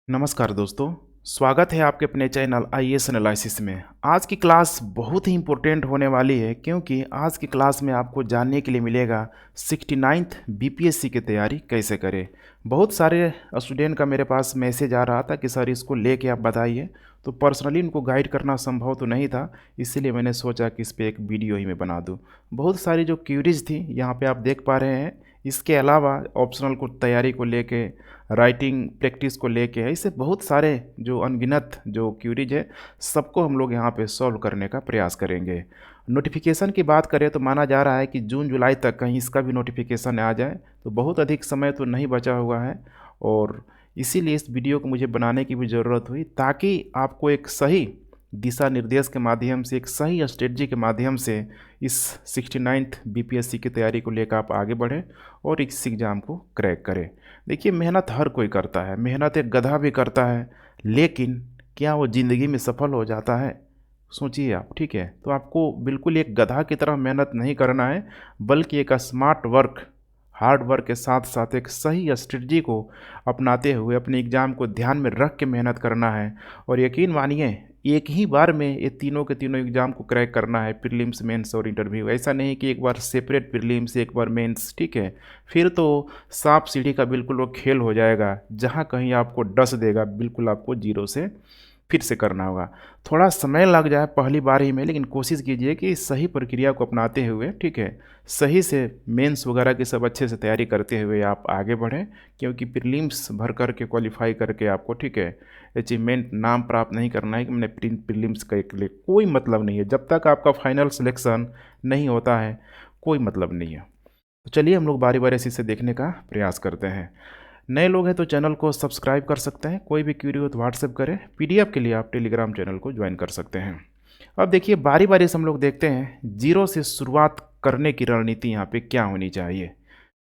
नमस्कार दोस्तों, स्वागत है आपके अपने चैनल आईएएस एनालिसिस में। आज की क्लास बहुत ही इम्पोर्टेंट होने वाली है क्योंकि आज की क्लास में आपको जानने के लिए मिलेगा 69th बीपीएससी की तैयारी कैसे करें। बहुत सारे स्टूडेंट का मेरे पास मैसेज आ रहा था कि सर इसको लेके आप बताइए, तो पर्सनली उनको गाइड करना संभव तो नहीं था, इसीलिए मैंने सोचा कि इस पर एक वीडियो ही मैं बना दूँ। बहुत सारी जो क्यूरीज थी यहाँ पर आप देख पा रहे हैं। इसके अलावा ऑप्शनल को तैयारी को लेके, राइटिंग प्रैक्टिस को लेके, ऐसे बहुत सारे जो अनगिनत जो क्यूरीज है सबको हम लोग यहाँ पे सॉल्व करने का प्रयास करेंगे। नोटिफिकेशन की बात करें तो माना जा रहा है कि जून जुलाई तक कहीं इसका भी नोटिफिकेशन आ जाए, तो बहुत अधिक समय तो नहीं बचा हुआ है और इसीलिए इस वीडियो को मुझे बनाने की भी ज़रूरत हुई ताकि आपको एक सही दिशा निर्देश के माध्यम से, एक सही स्ट्रेटजी के माध्यम से इस 69th बीपीएससी की तैयारी को लेकर आप आगे बढ़ें और इस एग्ज़ाम को क्रैक करें। देखिए, मेहनत हर कोई करता है, मेहनत एक गधा भी करता है, लेकिन क्या वो ज़िंदगी में सफल हो जाता है? सोचिए आप, ठीक है? तो आपको बिल्कुल एक गधा की तरह मेहनत नहीं करना है, बल्कि एक स्मार्ट वर्क, हार्ड वर्क के साथ साथ एक सही स्ट्रेटजी को अपनाते हुए अपने एग्ज़ाम को ध्यान में रख के मेहनत करना है। और यकीन मानिए, एक ही बार में ये तीनों के तीनों एग्ज़ाम को क्रैक करना है, प्रीलिम्स, मेंस और इंटरव्यू। ऐसा नहीं कि एक बार सेपरेट प्रीलिम्स, एक बार मेंस, ठीक है? फिर तो सांप सीढ़ी का बिल्कुल वो खेल हो जाएगा, जहाँ कहीं आपको डस देगा, बिल्कुल आपको जीरो से फिर से करना होगा। थोड़ा समय लग जाए पहली बार ही में, लेकिन कोशिश कीजिए कि सही प्रक्रिया को अपनाते हुए, ठीक है, सही से मेंस वगैरह की सब अच्छे से तैयारी करते हुए आप आगे बढ़ें, क्योंकि प्रीलिम्स भर करके क्वालिफाई करके आपको, ठीक है, अचीवमेंट नाम प्राप्त नहीं करना है कि मैंने प्रीलिम्स का एक लिए कोई मतलब नहीं है। जब तक आपका फाइनल सिलेक्शन नहीं होता है कोई मतलब नहीं है। तो चलिए हम लोग बारी बारी इसे देखने का प्रयास करते हैं। नए लोग हैं तो चैनल को सब्सक्राइब कर सकते हैं, कोई भी क्वेरी हो तो व्हाट्सएप करें, पीडीएफ के लिए आप टेलीग्राम चैनल को ज्वाइन कर सकते हैं। अब देखिए, बारी बारी से हम लोग देखते हैं जीरो से शुरुआत करने की रणनीति यहाँ पे क्या होनी चाहिए।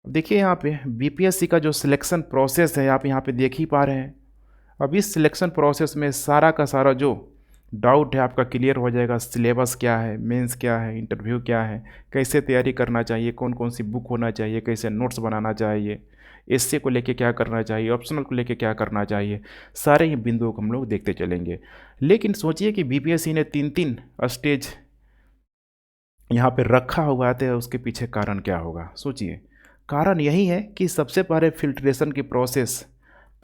अब देखिए, यहाँ पे बीपीएससी का जो सिलेक्शन प्रोसेस है आप यहाँ पे देख ही पा रहे हैं। अब इस सिलेक्शन प्रोसेस में सारा का सारा जो डाउट है आपका क्लियर हो जाएगा। सिलेबस क्या है, मेंस क्या है, इंटरव्यू क्या है, कैसे तैयारी करना चाहिए, कौन कौन सी बुक होना चाहिए, कैसे नोट्स बनाना चाहिए, एसए को लेके क्या करना चाहिए, ऑप्शनल को लेके क्या करना चाहिए, सारे ही बिंदुओं को हम लोग देखते चलेंगे। लेकिन सोचिए कि बीपीएससी ने 3-3 स्टेज यहाँ पे रखा हुआ है, तो उसके पीछे कारण क्या होगा? सोचिए, कारण यही है कि सबसे पहले फिल्ट्रेशन की प्रोसेस,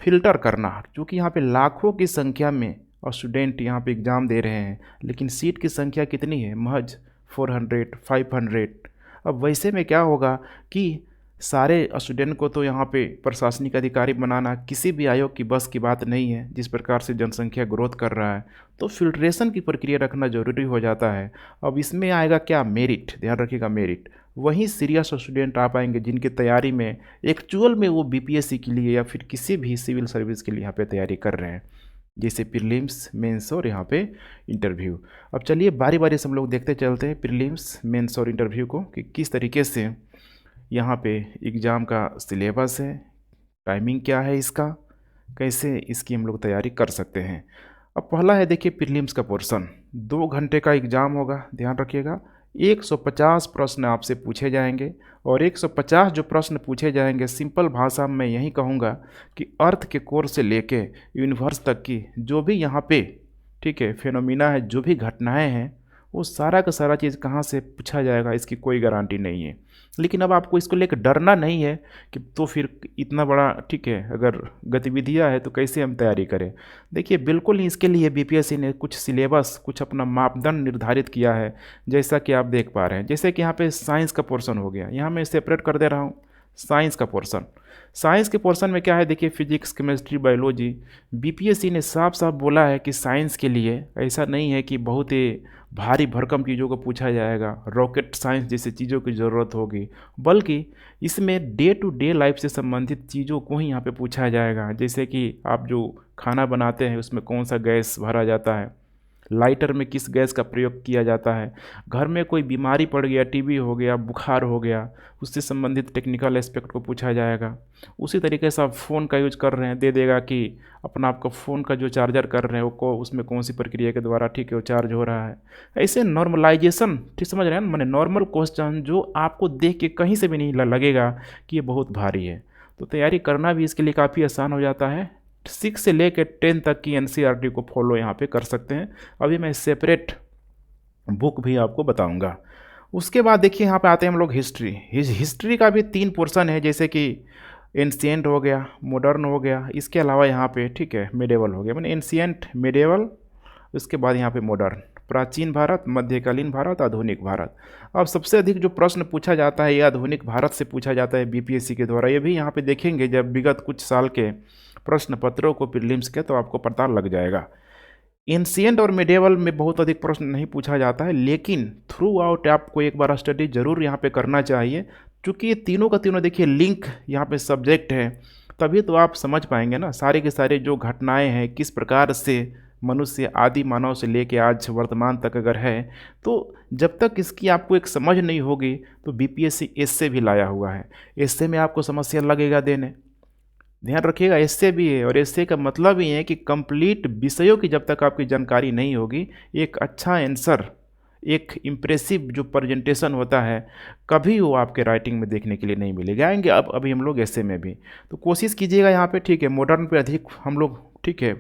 फिल्टर करना, क्योंकि यहाँ पे लाखों की संख्या में स्टूडेंट यहाँ पे एग्ज़ाम दे रहे हैं, लेकिन सीट की संख्या कितनी है? महज 400, 500। अब वैसे में क्या होगा कि सारे स्टूडेंट को तो यहाँ पे प्रशासनिक अधिकारी बनाना किसी भी आयोग की बस की बात नहीं है, जिस प्रकार से जनसंख्या ग्रोथ कर रहा है। तो फिल्ट्रेशन की प्रक्रिया रखना ज़रूरी हो जाता है। अब इसमें आएगा क्या? मेरिट। ध्यान रखिएगा, मेरिट। वहीं सीरियस स्टूडेंट आ पाएंगे जिनकी तैयारी में एक्चुअल में वो बीपीएससी के लिए या फिर किसी भी सिविल सर्विस के लिए यहाँ पे तैयारी कर रहे हैं, जैसे प्रीलिम्स, मेंस और यहाँ पे इंटरव्यू। अब चलिए बारी बारी से हम लोग देखते चलते हैं प्रीलिम्स, मेंस और इंटरव्यू को, कि किस तरीके से यहाँ पे एग्ज़ाम का सिलेबस है, टाइमिंग क्या है इसका, कैसे इसकी हम लोग तैयारी कर सकते हैं। अब पहला है, देखिए, प्रीलिम्स का पोर्शन। 2 घंटे का एग्ज़ाम होगा, ध्यान रखिएगा। 150 प्रश्न आपसे पूछे जाएंगे और 150 जो प्रश्न पूछे जाएंगे, सिंपल भाषा में मैं यही कहूँगा कि अर्थ के कोर से लेके यूनिवर्स तक की जो भी यहाँ पे, ठीक है, फेनोमिना है, जो भी घटनाएं हैं, वो सारा का सारा चीज़ कहाँ से पूछा जाएगा इसकी कोई गारंटी नहीं है। लेकिन अब आपको इसको लेकर डरना नहीं है कि तो फिर इतना बड़ा, ठीक है, अगर गतिविधियाँ है तो कैसे हम तैयारी करें। देखिए, बिल्कुल ही इसके लिए बीपीएससी ने कुछ सिलेबस, कुछ अपना मापदंड निर्धारित किया है, जैसा कि आप देख पा रहे हैं। जैसे कि यहाँ पे साइंस का पोर्शन हो गया, यहाँ मैं सेपरेट कर दे रहा हूँ साइंस का पोर्शन। साइंस के पोर्शन में क्या है? देखिए, फिजिक्स, केमिस्ट्री, बायोलॉजी। बीपीएससी ने साफ साफ बोला है कि साइंस के लिए ऐसा नहीं है कि बहुत ही भारी भरकम चीज़ों को पूछा जाएगा, रॉकेट साइंस जैसी चीज़ों की ज़रूरत होगी, बल्कि इसमें डे टू डे लाइफ से संबंधित चीज़ों को ही यहाँ पे पूछा जाएगा। जैसे कि आप जो खाना बनाते हैं उसमें कौन सा गैस भरा जाता है, लाइटर में किस गैस का प्रयोग किया जाता है, घर में कोई बीमारी पड़ गया, टीबी हो गया, बुखार हो गया, उससे संबंधित टेक्निकल एस्पेक्ट को पूछा जाएगा। उसी तरीके से आप फ़ोन का यूज कर रहे हैं, दे देगा कि अपना आपका फ़ोन का जो चार्जर कर रहे हैं वो उसमें कौन सी प्रक्रिया के द्वारा, ठीक है, वो चार्ज हो रहा है। ऐसे नॉर्मलाइजेशन, ठीक समझ रहे हैं ना, मैंने नॉर्मल क्वेश्चन जो आपको देख के कहीं से भी नहीं लगेगा कि ये बहुत भारी है। तो तैयारी करना भी इसके लिए काफ़ी आसान हो जाता है। 6 से लेकर 10 तक की एनसीईआरटी को फॉलो यहाँ पे कर सकते हैं। अभी मैं सेपरेट बुक भी आपको बताऊंगा। उसके बाद देखिए यहाँ पे आते हैं हम लोग हिस्ट्री। हिस्ट्री का भी 3 पोर्शन है, जैसे कि एंशिएंट हो गया, मॉडर्न हो गया, इसके अलावा यहाँ पे ठीक है मिडेवल हो गया। मैंने एंशिएंट, मिडेवल, उसके बाद यहाँ पे मॉडर्न, प्राचीन भारत, मध्यकालीन भारत, आधुनिक भारत। अब सबसे अधिक जो प्रश्न पूछा जाता है ये आधुनिक भारत से पूछा जाता है बीपीएससी के द्वारा। ये भी यहाँ पे देखेंगे जब विगत कुछ साल के प्रश्न पत्रों को प्रीलिम्स के, तो आपको पता लग जाएगा। एंशिएंट और मिडेवल में बहुत अधिक प्रश्न नहीं पूछा जाता है, लेकिन थ्रू आउट आपको एक बार स्टडी जरूर यहाँ पे करना चाहिए, क्योंकि ये तीनों का तीनों देखिए लिंक यहाँ पे सब्जेक्ट है, तभी तो आप समझ पाएंगे ना सारे के सारे जो घटनाएं हैं किस प्रकार से मनुष्य आदि मानव से लेके आज वर्तमान तक अगर है, तो जब तक इसकी आपको एक समझ नहीं होगी तो बीपीएससी एस्से भी लाया हुआ है। एस्से में आपको समस्या लगेगा देने, ध्यान रखिएगा, एस्से भी है। और एस्से का मतलब ही है कि कंप्लीट विषयों की जब तक आपकी जानकारी नहीं होगी, एक अच्छा आंसर, एक इम्प्रेसिव जो प्रेजेंटेशन होता है, कभी वो आपके राइटिंग में देखने के लिए नहीं मिलेगा। आएंगे अब अभी हम लोग एस्से में भी, तो कोशिश कीजिएगा यहाँ पे ठीक है मॉडर्न पे अधिक हम लोग ठीक है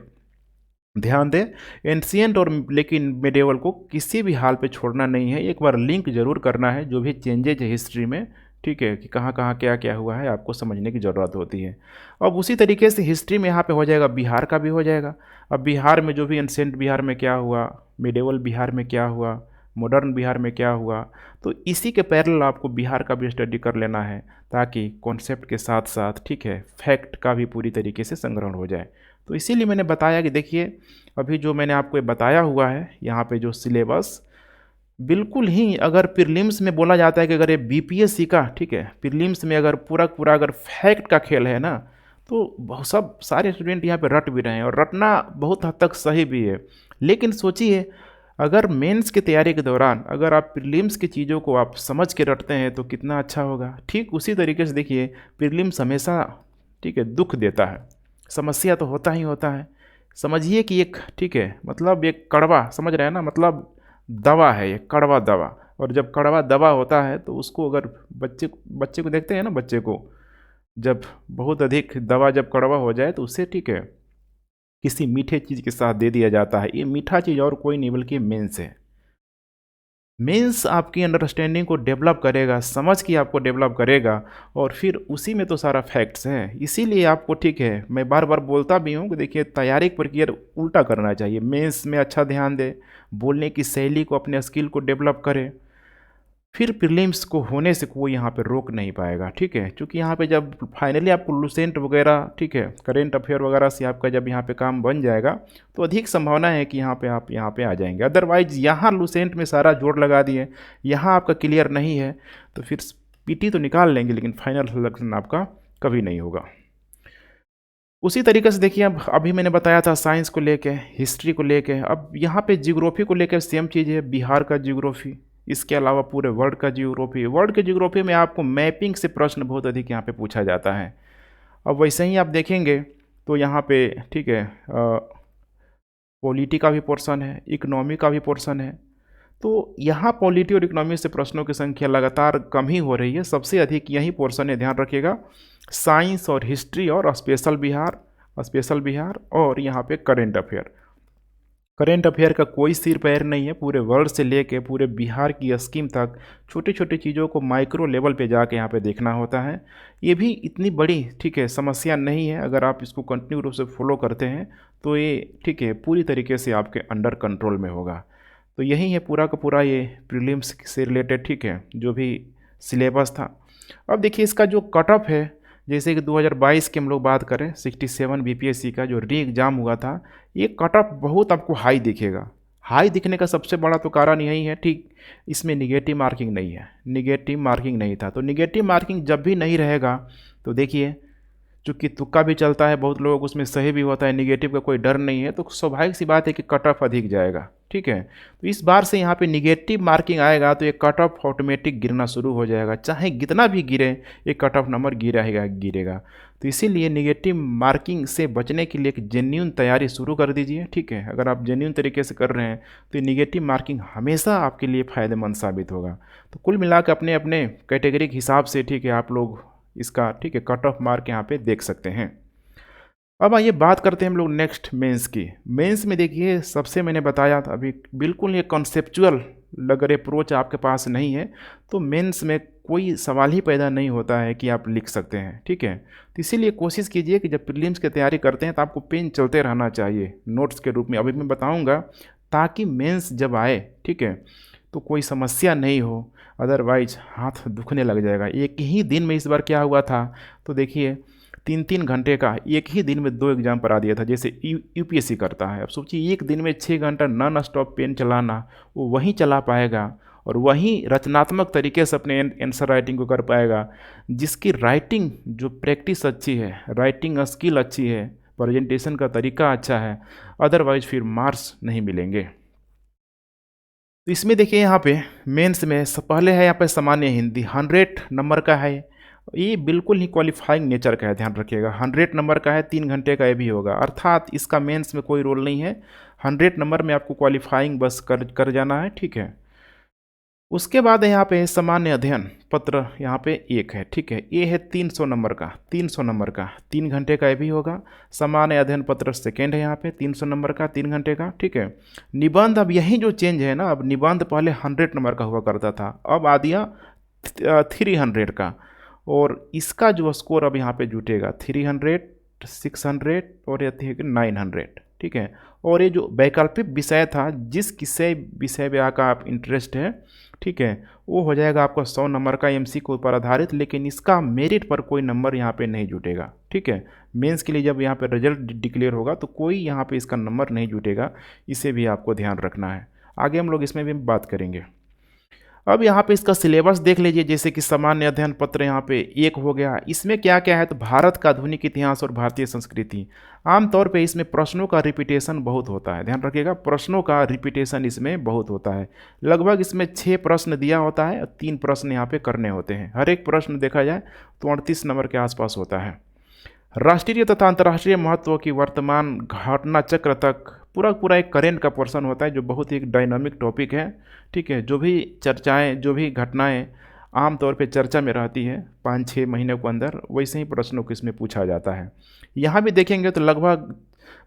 ध्यान दें। एंशिएंट और लेकिन मिडेवल को किसी भी हाल पे छोड़ना नहीं है, एक बार लिंक जरूर करना है जो भी चेंजेज है हिस्ट्री में, ठीक है, कि कहाँ कहाँ क्या क्या हुआ है आपको समझने की ज़रूरत होती है। अब उसी तरीके से हिस्ट्री में यहाँ पे हो जाएगा, बिहार का भी हो जाएगा। अब बिहार में जो भी एंशिएंट बिहार में क्या हुआ, मिडेवल बिहार में क्या हुआ, मॉडर्न बिहार में क्या हुआ, तो इसी के पैरेलल आपको बिहार का भी स्टडी कर लेना है, ताकि कॉन्सेप्ट के साथ साथ ठीक है फैक्ट का भी पूरी तरीके से संग्रहण हो जाए। तो इसीलिए मैंने बताया कि देखिए अभी जो मैंने आपको ये बताया हुआ है यहाँ पे जो सिलेबस, बिल्कुल ही अगर प्रीलिम्स में बोला जाता है कि अगर ये बीपीएससी का ठीक है प्रीलिम्स में अगर पूरा पूरा अगर फैक्ट का खेल है ना, तो सब सारे स्टूडेंट यहाँ पे रट भी रहे हैं, और रटना बहुत हद तक सही भी है। लेकिन सोचिए अगर मेंस की तैयारी के दौरान अगर आप प्रीलिम्स की चीज़ों को आप समझ के रटते हैं तो कितना अच्छा होगा। ठीक उसी तरीके से देखिए प्रीलिम्स हमेशा ठीक है दुख देता है, समस्या तो होता ही होता है। समझिए कि एक ठीक है मतलब एक कड़वा, समझ रहे हैं ना, मतलब दवा है ये, कड़वा दवा। और जब कड़वा दवा होता है तो उसको अगर बच्चे बच्चे को देखते हैं ना, बच्चे को जब बहुत अधिक दवा जब कड़वा हो जाए तो उससे ठीक है किसी मीठे चीज़ के साथ दे दिया जाता है। ये मीठा चीज़ और कोई नहीं बल्कि मेंस है। मेंस आपकी अंडरस्टैंडिंग को डेवलप करेगा, समझ की आपको डेवलप करेगा, और फिर उसी में तो सारा फैक्ट्स हैं। इसीलिए आपको ठीक है मैं बार बार बोलता भी हूँ कि देखिए तैयारी की प्रक्रिया उल्टा करना चाहिए। मेंस में अच्छा ध्यान दे, बोलने की शैली को, अपने स्किल को डेवलप करे, फिर प्रीलिम्स को होने से कोई यहाँ पे रोक नहीं पाएगा, ठीक है। क्योंकि यहाँ पे जब फाइनली आपको लुसेंट वगैरह ठीक है करेंट अफेयर वगैरह से आपका जब यहाँ पे काम बन जाएगा तो अधिक संभावना है कि यहाँ पे आप यहाँ पे आ जाएंगे। अदरवाइज यहाँ लुसेंट में सारा जोर लगा दिए, यहाँ आपका क्लियर नहीं है तो फिर पीटी तो निकाल लेंगे लेकिन फाइनल सिलेक्शन आपका कभी नहीं होगा। उसी तरीके से देखिए अब अभी मैंने बताया था साइंस को लेके, हिस्ट्री को लेके, अब यहाँ पे जियोग्राफी को लेकर सेम चीज़ है, बिहार का जियोग्राफी, इसके अलावा पूरे वर्ल्ड का जियोग्राफी। वर्ल्ड के जियोग्राफी में आपको मैपिंग से प्रश्न बहुत अधिक यहाँ पे पूछा जाता है। अब वैसे ही आप देखेंगे तो यहाँ पे ठीक है पॉलिटी का भी पोर्शन है, इकोनॉमी का भी पोर्शन है। तो यहाँ पॉलिटी और इकोनॉमी से प्रश्नों की संख्या लगातार कम ही हो रही है, सबसे अधिक यही पोर्शन है, ध्यान रखिएगा। साइंस और हिस्ट्री और स्पेशल बिहार और यहाँ पे करेंट अफेयर। करेंट अफेयर का कोई सिर पैर नहीं है, पूरे वर्ल्ड से लेके पूरे बिहार की स्कीम तक छोटी छोटी चीज़ों को माइक्रो लेवल पे जाके यहाँ पे देखना होता है। ये भी इतनी बड़ी ठीक है समस्या नहीं है, अगर आप इसको कंटिन्यू रूप से फॉलो करते हैं तो ये ठीक है पूरी तरीके से आपके अंडर कंट्रोल में होगा। तो यही है पूरा का पूरा ये प्रीलिम्स से रिलेटेड ठीक है जो भी सिलेबस था। अब देखिए इसका जो कट ऑफ है, जैसे कि 2022 की हम लोग बात करें 67 बीपीएससी का जो री एग्ज़ाम हुआ था, ये कट ऑफ बहुत आपको हाई दिखेगा। हाई दिखने का सबसे बड़ा तो कारण यही है, ठीक इसमें निगेटिव मार्किंग नहीं है, निगेटिव मार्किंग नहीं था। तो निगेटिव मार्किंग जब भी नहीं रहेगा तो देखिए चूँकि तुक्का भी चलता है, बहुत लोग उसमें सही भी होता है, निगेटिव का कोई डर नहीं है, तो स्वाभाविक सी बात है कि कट ऑफ अधिक जाएगा, ठीक है। तो इस बार से यहाँ पे निगेटिव मार्किंग आएगा तो ये कट ऑफ ऑटोमेटिक गिरना शुरू हो जाएगा, चाहे कितना भी गिरे ये कट ऑफ नंबर गिरेगा। तो इसीलिए निगेटिव मार्किंग से बचने के लिए एक जेन्युइन तैयारी शुरू कर दीजिए, ठीक है। अगर आप जेन्युइन तरीके से कर रहे हैं तो निगेटिव मार्किंग हमेशा आपके लिए फ़ायदेमंद साबित होगा। तो कुल मिला के अपने अपने कैटेगरी के हिसाब से ठीक है आप लोग इसका ठीक है कट ऑफ मार्क यहाँ पे देख सकते हैं। अब आइए बात करते हैं हम लोग नेक्स्ट मेंस की। मेंस में देखिए सबसे मैंने बताया था अभी बिल्कुल ये कॉन्सेप्चुअल अगर अप्रोच आपके पास नहीं है तो मेंस में कोई सवाल ही पैदा नहीं होता है कि आप लिख सकते हैं, ठीक है। तो इसीलिए कोशिश कीजिए कि जब प्रीलिम्स की तैयारी करते हैं तो आपको पेन चलते रहना चाहिए नोट्स के रूप में, अभी मैं बताऊंगा, ताकि मेंस जब आए, ठीक है, तो कोई समस्या नहीं हो, अदरवाइज हाथ दुखने लग जाएगा। एक ही दिन में इस बार क्या हुआ था, तो देखिए 3-3 घंटे का एक ही दिन में 2 एग्जाम पढ़ा दिया था, जैसे यूपीएससी करता है। अब सोचिए एक दिन में 6 घंटा नॉन स्टॉप पेन चलाना, वो वहीं चला पाएगा और वहीं रचनात्मक तरीके से अपने आंसर राइटिंग को कर पाएगा, जिसकी राइटिंग जो प्रैक्टिस अच्छी है, राइटिंग स्किल अच्छी है, प्रेजेंटेशन का तरीका अच्छा है, अदरवाइज फिर मार्क्स नहीं मिलेंगे। तो इसमें देखिए यहाँ पे मेंस में पहले है यहाँ पे सामान्य हिंदी 100 नंबर का है, ये बिल्कुल ही क्वालिफाइंग नेचर का है, ध्यान रखिएगा। 100 नंबर का है, 3 घंटे का ये भी होगा, अर्थात इसका मेंस में कोई रोल नहीं है। 100 नंबर में आपको क्वालिफाइंग बस कर जाना है, ठीक है। उसके बाद यहाँ पे सामान्य अध्ययन पत्र यहाँ पे एक है, ठीक है, ये है 300 नंबर का, 300 नंबर का 3 घंटे का ये भी होगा। सामान्य अध्ययन पत्र सेकेंड है यहाँ पे 300 नंबर का 3 घंटे का, ठीक है। निबंध, अब यही जो चेंज है ना, अब निबंध पहले 100 नंबर का हुआ करता था, अब आ दिया 300 का, और इसका जो स्कोर अब यहाँ पे जुटेगा 300, 600 और यह 900, ठीक है। और ये जो वैकल्पिक विषय था, जिस विषय में आपका आप इंटरेस्ट है, ठीक है, वो हो जाएगा आपका 100 नंबर का एमसीक्यू पर आधारित, लेकिन इसका मेरिट पर कोई नंबर यहाँ पे नहीं जुटेगा, ठीक है। मेंस के लिए जब यहाँ पे रिजल्ट डिक्लेयर होगा तो कोई यहाँ पे इसका नंबर नहीं जुटेगा, इसे भी आपको ध्यान रखना है। आगे हम लोग इसमें भी बात करेंगे। अब यहाँ पे इसका सिलेबस देख लीजिए, जैसे कि सामान्य अध्ययन पत्र यहाँ पे एक हो गया। इसमें क्या क्या है, तो भारत का आधुनिक इतिहास और भारतीय संस्कृति। आमतौर पे इसमें प्रश्नों का रिपीटेशन बहुत होता है, ध्यान रखिएगा, प्रश्नों का रिपीटेशन इसमें बहुत होता है। लगभग इसमें 6 प्रश्न दिया होता है और 3 प्रश्न यहाँ पे करने होते हैं। हर एक प्रश्न देखा जाए तो 38 नंबर के आसपास होता है। राष्ट्रीय तथा अंतर्राष्ट्रीय महत्व की वर्तमान घटना चक्र तक पूरा एक करेंट का पोर्शन होता है, जो बहुत ही एक डायनामिक टॉपिक है, ठीक है। जो भी चर्चाएं, जो भी घटनाएं आमतौर पे चर्चा में रहती है 5-6 महीने के अंदर, वैसे ही प्रश्नों को इसमें पूछा जाता है। यहाँ भी देखेंगे तो लगभग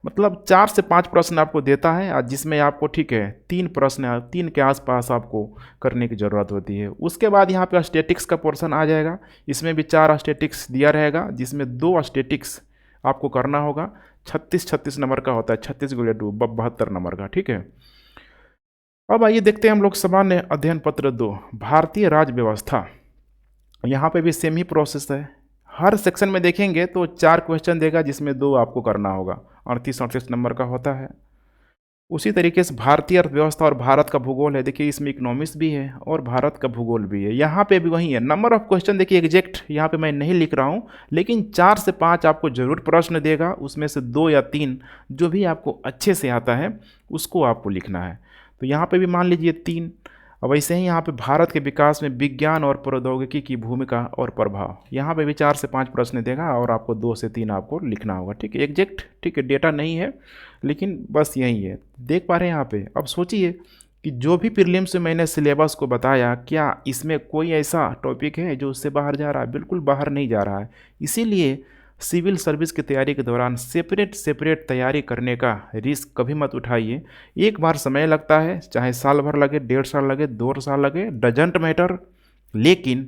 मतलब 4 से 5 प्रश्न आपको देता है, और जिसमें आपको, ठीक है, 3 प्रश्न 3 के आसपास आपको करने की ज़रूरत होती है। उसके बाद यहाँ पे स्टैटिक्स का पोर्शन आ जाएगा, इसमें भी 4 स्टैटिक्स दिया रहेगा, जिसमें 2 स्टैटिक्स आपको करना होगा। 36 नंबर का होता है, 36 गुणे 2 72 नंबर का, ठीक है। अब आइए देखते हैं हम लोग सामान्य अध्ययन पत्र 2 भारतीय राज्य व्यवस्था। यहाँ पे भी सेम ही प्रोसेस है। हर सेक्शन में देखेंगे तो 4 क्वेश्चन देगा, जिसमें 2 आपको करना होगा, 38 नंबर का होता है। उसी तरीके से भारतीय अर्थव्यवस्था और भारत का भूगोल है, देखिए इसमें इकोनॉमिक्स भी है और भारत का भूगोल भी है। यहाँ पे भी वही है, नंबर ऑफ क्वेश्चन देखिए एग्जैक्ट यहाँ पे मैं नहीं लिख रहा हूँ, लेकिन 4 से 5 आपको जरूर प्रश्न देगा, उसमें से 2 या 3 जो भी आपको अच्छे से आता है उसको आपको लिखना है। तो यहाँ पे भी मान लीजिए 3। अब वैसे ही यहाँ पे भारत के विकास में विज्ञान और प्रौद्योगिकी की भूमिका और प्रभाव, यहाँ पे भी 4 से 5 प्रश्न देगा और आपको 2 से 3 आपको लिखना होगा, ठीक है। एग्जैक्ट, ठीक है, डेटा नहीं है, लेकिन बस यही है, देख पा रहे हैं यहाँ पे। अब सोचिए कि जो भी प्रीलिम्स में मैंने सिलेबस को बताया, क्या इसमें कोई ऐसा टॉपिक है जो उससे बाहर जा रहा है? बिल्कुल बाहर नहीं जा रहा है। इसीलिए सिविल सर्विस की तैयारी के दौरान सेपरेट तैयारी करने का रिस्क कभी मत उठाइए। एक बार समय लगता है, चाहे साल भर लगे, 1.5 साल लगे, 2 साल लगे, डजंट मैटर, लेकिन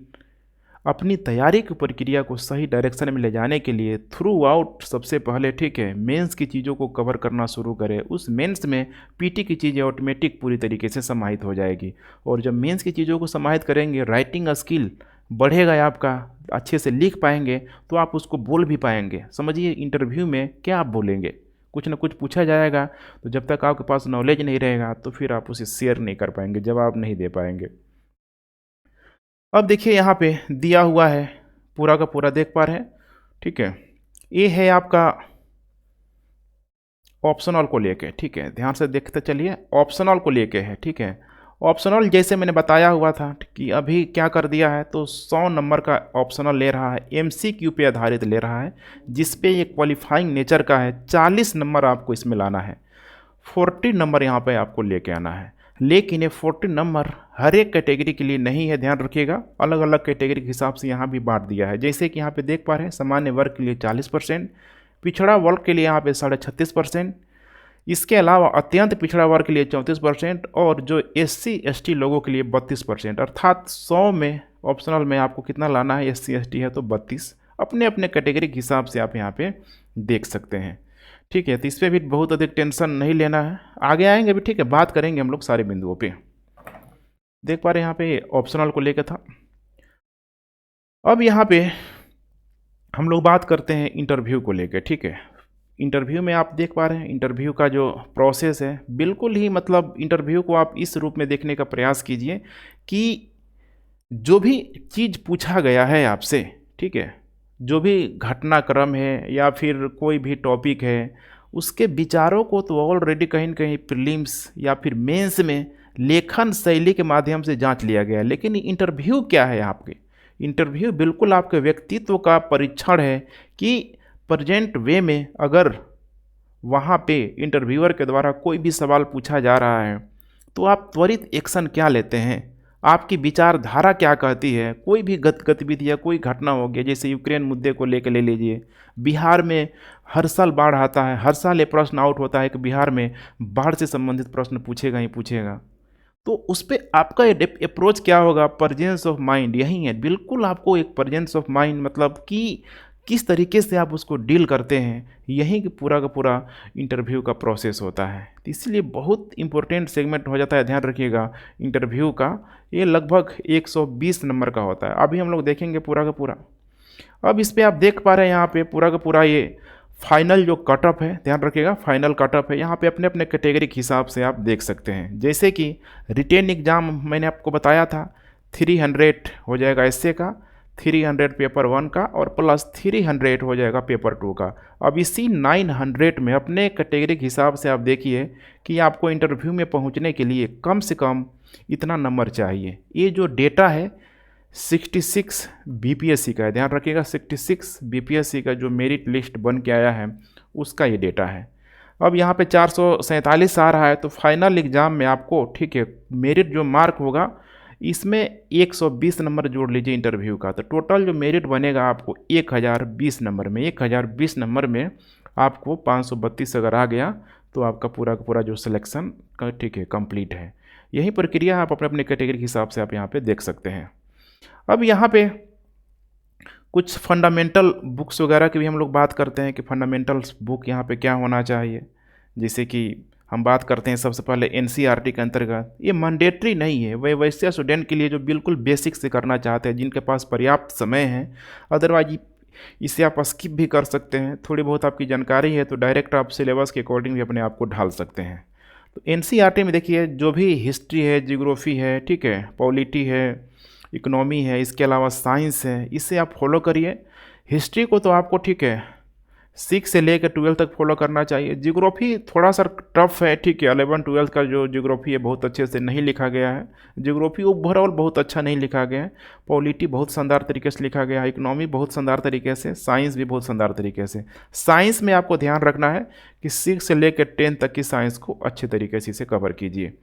अपनी तैयारी की प्रक्रिया को सही डायरेक्शन में ले जाने के लिए थ्रू आउट सबसे पहले, ठीक है, मेंस की चीज़ों को कवर करना शुरू करें। उस मेंस में पीटी की चीज़ें ऑटोमेटिक पूरी तरीके से समाहित हो जाएगी, और जब मेंस की चीज़ों को समाहित करेंगे, राइटिंग स्किल बढ़ेगा आपका, अच्छे से लिख पाएंगे तो आप उसको बोल भी पाएंगे। समझिए इंटरव्यू में क्या आप बोलेंगे, कुछ ना कुछ पूछा जाएगा, तो जब तक आपके पास नॉलेज नहीं रहेगा तो फिर आप उसे शेयर नहीं कर पाएंगे, जवाब नहीं दे पाएंगे। अब देखिए यहाँ पे दिया हुआ है, पूरा का पूरा देख पा रहे हैं, ठीक है। ये है आपका ऑप्शनल को लेके, ठीक है, ध्यान से देखते चलिए, ऑप्शनल को लेके है, ठीक है। ऑप्शनल जैसे मैंने बताया हुआ था कि अभी क्या कर दिया है, तो 100 नंबर का ऑप्शनल ले रहा है, एमसीक्यू पे आधारित ले रहा है, जिस पे ये क्वालिफाइंग नेचर का है। 40 नंबर आपको इसमें लाना है, 40 नंबर यहाँ पे आपको लेके आना है। लेकिन ये 40 नंबर हर एक कैटेगरी के लिए नहीं है, ध्यान रखिएगा, अलग अलग कैटेगरी के हिसाब से यहाँ भी बांट दिया है। जैसे कि यहाँ पे देख पा रहे हैं, सामान्य वर्ग के लिए 40%, पिछड़ा वर्ग के लिए यहाँ पे 36.5%, इसके अलावा अत्यंत पिछड़ा वर्ग के लिए 34% और जो SC ST लोगों के लिए 32%। अर्थात 100 में ऑप्शनल में आपको कितना लाना है, SC ST है तो 32। अपने अपने कैटेगरी के हिसाब से आप यहाँ पे देख सकते हैं, ठीक है। तो इस पर भी बहुत अधिक टेंशन नहीं लेना है, आगे आएंगे अभी, ठीक है, बात करेंगे हम लोग सारे बिंदुओं पे। देख पा रहे हैं यहाँ पे ऑप्शनल को लेकर था। अब यहाँ पे हम लोग बात करते हैं इंटरव्यू को लेकर, ठीक है। इंटरव्यू में आप देख पा रहे हैं इंटरव्यू का जो प्रोसेस है, बिल्कुल ही मतलब इंटरव्यू को आप इस रूप में देखने का प्रयास कीजिए कि जो भी चीज़ पूछा गया है आपसे, ठीक है, जो भी घटनाक्रम है या फिर कोई भी टॉपिक है, उसके विचारों को तो ऑलरेडी कहीं न कहीं प्रीलिम्स या फिर मेंस में लेखन शैली के माध्यम से जांच लिया गया है। लेकिन इंटरव्यू क्या है आपके? इंटरव्यू बिल्कुल आपके व्यक्तित्व का परीक्षण है कि प्रेजेंट वे में अगर वहाँ पे इंटरव्यूअर के द्वारा कोई भी सवाल पूछा जा रहा है तो आप त्वरित एक्शन क्या लेते हैं, आपकी विचारधारा क्या कहती है। कोई भी गतिविधि या कोई घटना हो गया, जैसे यूक्रेन मुद्दे को लेकर ले लीजिए, बिहार में हर साल बाढ़ आता है, हर साल ये प्रश्न आउट होता है कि बिहार में बाढ़ से संबंधित प्रश्न पूछेगा ही पूछेगा। तो उस पर आपका अप्रोच क्या होगा? प्रेजेंस ऑफ माइंड यही है, बिल्कुल आपको एक प्रेजेंस ऑफ माइंड मतलब कि किस तरीके से आप उसको डील करते हैं, यही कि पूरा का पूरा इंटरव्यू का प्रोसेस होता है। तो इसलिए बहुत इंपॉर्टेंट सेगमेंट हो जाता है, ध्यान रखिएगा इंटरव्यू का। ये लगभग 120 नंबर का होता है। अभी हम लोग देखेंगे पूरा का पूरा। अब इस पर आप देख पा रहे हैं यहाँ पे पूरा का पूरा ये फाइनल जो कटअप है, ध्यान रखिएगा फाइनल कटअप है। यहाँ पे अपने अपने कैटेगरी के हिसाब से आप देख सकते हैं। जैसे कि रिटेन एग्जाम मैंने आपको बताया था 300 हो जाएगा एसए का, 300 पेपर 1 का और प्लस 300 हो जाएगा पेपर 2 का। अब इसी 900 में अपने कैटेगरी के हिसाब से आप देखिए कि आपको इंटरव्यू में पहुंचने के लिए कम से कम इतना नंबर चाहिए। ये जो डेटा है 66 बीपीएससी का है, ध्यान रखिएगा 66 बीपीएससी का जो मेरिट लिस्ट बन के आया है उसका ये डेटा है। अब यहाँ पे 447 आ रहा है, तो फाइनल एग्ज़ाम में आपको, ठीक है, मेरिट जो मार्क होगा इसमें 120 नंबर जोड़ लीजिए इंटरव्यू का, तो टोटल जो मेरिट बनेगा आपको 1020 नंबर में। 1020 नंबर में आपको 532 अगर आ गया तो आपका पूरा का पूरा जो सिलेक्शन का, ठीक है, कंप्लीट है। यही प्रक्रिया आप अपने अपने कैटेगरी के हिसाब से आप यहाँ पे देख सकते हैं। अब यहाँ पे कुछ फंडामेंटल बुक्स वगैरह की भी हम लोग बात करते हैं कि फंडामेंटल्स बुक यहाँ पे क्या होना चाहिए। जैसे कि हम बात करते हैं सबसे पहले एनसीईआरटी के अंतर्गत, ये मैंडेटरी नहीं है, वह वैसे स्टूडेंट के लिए जो बिल्कुल बेसिक से करना चाहते हैं, जिनके पास पर्याप्त समय है। अदरवाइज इसे आप स्किप भी कर सकते हैं। थोड़ी बहुत आपकी जानकारी है तो डायरेक्ट आप सिलेबस के अकॉर्डिंग भी अपने आप को ढाल सकते हैं। तो एनसीईआरटी में देखिए जो भी हिस्ट्री है, जियोग्राफी है, ठीक है, पॉलिटी है, इकोनॉमी है, इसके अलावा साइंस है, इसे आप फॉलो करिए। हिस्ट्री को तो आपको, ठीक है, 6 से लेकर 12 तक फॉलो करना चाहिए। जियोग्राफी थोड़ा सा टफ है, ठीक है, 11-12 का जो जियोग्राफी है बहुत अच्छे से नहीं लिखा गया है। जियोग्राफी ओवरऑल बहुत अच्छा नहीं लिखा गया है। पॉलिटी बहुत शानदार तरीके से लिखा गया है, इकोनॉमी बहुत शानदार तरीके से, साइंस भी बहुत शानदार तरीके से। साइंस में आपको ध्यान रखना है कि 6 से लेकर 10 तक की साइंस को अच्छे तरीके से इसे कवर कीजिए।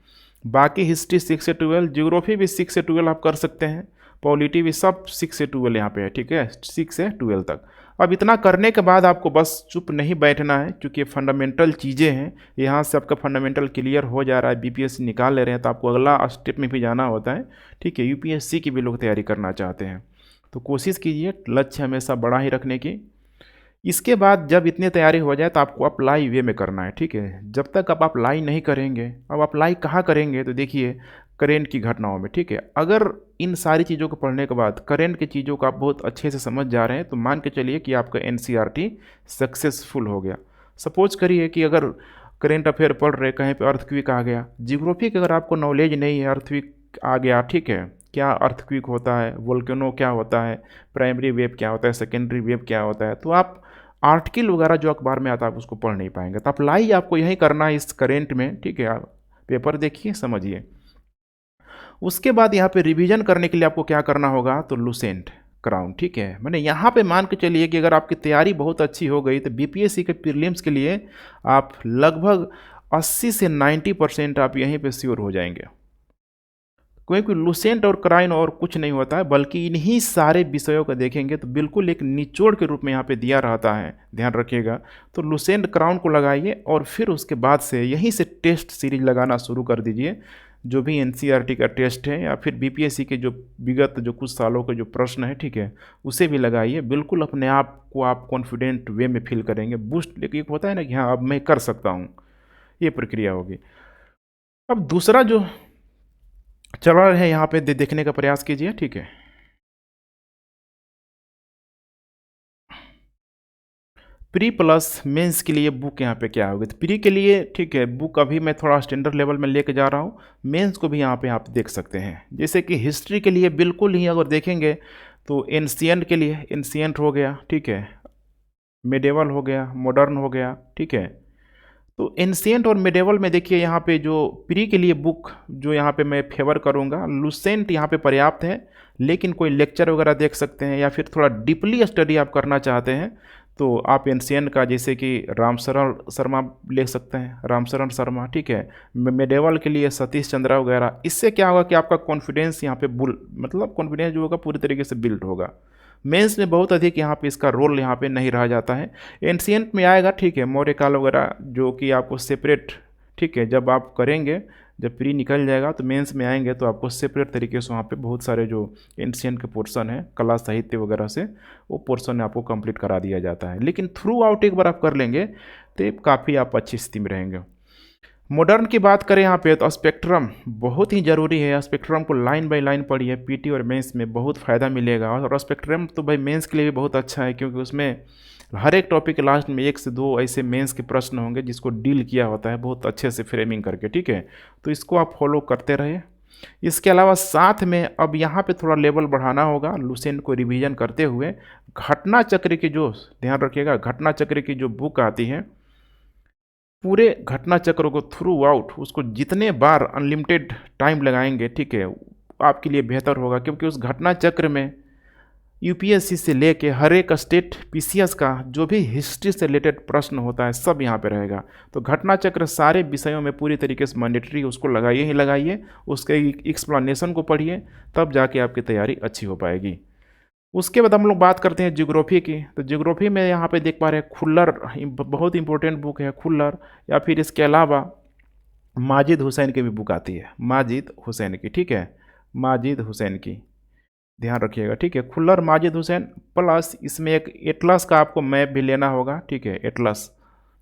बाकी हिस्ट्री 6 से 12, जियोग्राफी भी 6 से 12 आप कर सकते हैं, पॉलिटी भी सब 6 से 12 यहाँ पे है, ठीक है, 6 से 12 तक। अब इतना करने के बाद आपको बस चुप नहीं बैठना है, क्योंकि फंडामेंटल चीज़ें हैं। यहाँ से आपका फंडामेंटल क्लियर हो जा रहा है, बीपीएससी निकाल ले रहे हैं, तो आपको अगला स्टेप में भी जाना होता है, ठीक है। यूपीएससी की भी लोग तैयारी करना चाहते हैं, तो कोशिश कीजिए लक्ष्य हमेशा बड़ा ही रखने की। इसके बाद जब इतनी तैयारी हो जाए तो आपको अप्लाई वे में करना है, ठीक है। जब तक आप अप्लाई नहीं करेंगे, अब अप्लाई कहाँ करेंगे, तो देखिए करेंट की घटनाओं में, ठीक है। अगर इन सारी चीज़ों को पढ़ने के बाद करेंट की चीज़ों को आप बहुत अच्छे से समझ जा रहे हैं तो मान के चलिए कि आपका एनसीईआरटी सक्सेसफुल हो गया। सपोज करिए कि अगर करेंट अफेयर पढ़ रहे, कहीं पे अर्थक्वेक आ गया, जियोग्राफी की अगर आपको नॉलेज नहीं है, अर्थक्वेक आ गया, ठीक है, क्या अर्थक्वेक होता है, वोल्केनो क्या होता है, प्राइमरी वेव क्या होता है, सेकेंडरी वेव क्या होता है, तो आप आर्टिकल वगैरह जो अखबार में आता है आप उसको पढ़ नहीं पाएंगे। तो अप्लाई आपको यही करना है इस करेंट में, ठीक है। आप पेपर देखिए, समझिए। उसके बाद यहाँ पे रिवीजन करने के लिए आपको क्या करना होगा, तो लुसेंट क्राउन, ठीक है। मैंने यहाँ पे मान के चलिए कि अगर आपकी तैयारी बहुत अच्छी हो गई तो बीपीएससी के प्रीलिम्स के लिए आप लगभग 80 से 90% आप यहीं पे श्योर हो जाएंगे। क्योंकि लुसेंट और क्राइन और कुछ नहीं होता है, बल्कि इन्हीं सारे विषयों को देखेंगे तो बिल्कुल एक निचोड़ के रूप में यहाँ पे दिया रहता है, ध्यान रखिएगा। तो लुसेंट क्राउन को लगाइए और फिर उसके बाद से यहीं से टेस्ट सीरीज लगाना शुरू कर दीजिए। जो भी एनसीईआरटी का टेस्ट है या फिर बीपीएससी के जो विगत जो कुछ सालों के जो प्रश्न है, ठीक है, उसे भी लगाइए। बिल्कुल अपने आप को आप कॉन्फिडेंट वे में फील करेंगे, बूस्ट लेकिन होता है ना कि हाँ अब मैं कर सकता हूँ, ये प्रक्रिया होगी। अब दूसरा जो चल रहा है यहाँ पे देखने का प्रयास कीजिए, ठीक है। प्री प्लस मेंस के लिए बुक यहाँ पे क्या होगी, तो प्री के लिए, ठीक है, बुक अभी मैं थोड़ा स्टैंडर्ड लेवल में लेके जा रहा हूँ। मेंस को भी यहाँ पे आप देख सकते हैं। जैसे कि हिस्ट्री के लिए बिल्कुल ही अगर देखेंगे तो एंशिएंट के लिए एंशिएंट हो गया, ठीक है, मिडेवल हो गया, मॉडर्न हो गया, ठीक है। तो एंशिएंट और मिडेवल में देखिए यहाँ पे जो प्री के लिए बुक जो यहाँ पे मैं फेवर करूँगा, लुसेंट यहाँ पे पर्याप्त है। लेकिन कोई लेक्चर वगैरह देख सकते हैं या फिर थोड़ा डीपली स्टडी आप करना चाहते हैं तो आप एंशिएंट का जैसे कि रामशरण शर्मा ले सकते हैं, रामशरण शर्मा, ठीक है। मिडेवल के लिए सतीश चंद्रा वगैरह। इससे क्या होगा कि आपका कॉन्फिडेंस यहाँ पे मतलब कॉन्फिडेंस जो होगा पूरी तरीके से बिल्ड होगा। मेंस में बहुत अधिक यहाँ पे इसका रोल यहाँ पे नहीं रह जाता है। एंशिएंट में आएगा, ठीक है, मौर्य काल वगैरह जो कि आपको सेपरेट, ठीक है, जब आप करेंगे, जब प्री निकल जाएगा तो मेंस में आएंगे तो आपको सेपरेट तरीके से वहाँ पे बहुत सारे जो एंशिएंट के पोर्शन है कला साहित्य वगैरह से, वो पोर्शन आपको कंप्लीट करा दिया जाता है। लेकिन थ्रू आउट एक बार आप कर लेंगे तो काफ़ी आप अच्छी स्थिति में रहेंगे। मॉडर्न की बात करें यहाँ पे तो स्पेक्ट्रम बहुत ही ज़रूरी है। स्पेक्ट्रम को लाइन बाय लाइन पढ़िए, पीटी और मेंस में बहुत फ़ायदा मिलेगा। और स्पेक्ट्रम तो भाई मेंस के लिए भी बहुत अच्छा है, क्योंकि उसमें हर एक टॉपिक के लास्ट में 1 से 2 ऐसे मेंस के प्रश्न होंगे जिसको डील किया होता है बहुत अच्छे से फ्रेमिंग करके, ठीक है। तो इसको आप फॉलो करते रहिए। इसके अलावा साथ में अब यहाँ पे थोड़ा लेवल बढ़ाना होगा, लुसेंट को रिवीजन करते हुए घटना चक्र की जो, ध्यान रखिएगा, घटना चक्र की जो बुक आती है, पूरे घटना चक्र को थ्रू आउट उसको जितने बार अनलिमिटेड टाइम लगाएंगे, ठीक है, आपके लिए बेहतर होगा। क्योंकि उस घटना चक्र में यूपीएससी से लेके हर एक स्टेट पीसीएस का जो भी हिस्ट्री से रिलेटेड प्रश्न होता है सब यहाँ पे रहेगा। तो घटना चक्र सारे विषयों में पूरी तरीके से मैंडेटरी, उसको लगाइए ही लगाइए, उसके एक्सप्लेनेशन को पढ़िए, तब जाके आपकी तैयारी अच्छी हो पाएगी। उसके बाद हम लोग बात करते हैं ज्योग्राफी की। तो ज्योग्राफी में यहाँ पे देख पा रहे हैं खुल्लर, बहुत इंपॉर्टेंट बुक है खुल्लर। या फिर इसके अलावा माजिद हुसैन की भी बुक आती है, माजिद हुसैन की, ठीक है, माजिद हुसैन की, ध्यान रखिएगा, ठीक है। खुल्लर, माजिद हुसैन, प्लस इसमें एक एटलस का आपको मैप भी लेना होगा, ठीक है, एटलस,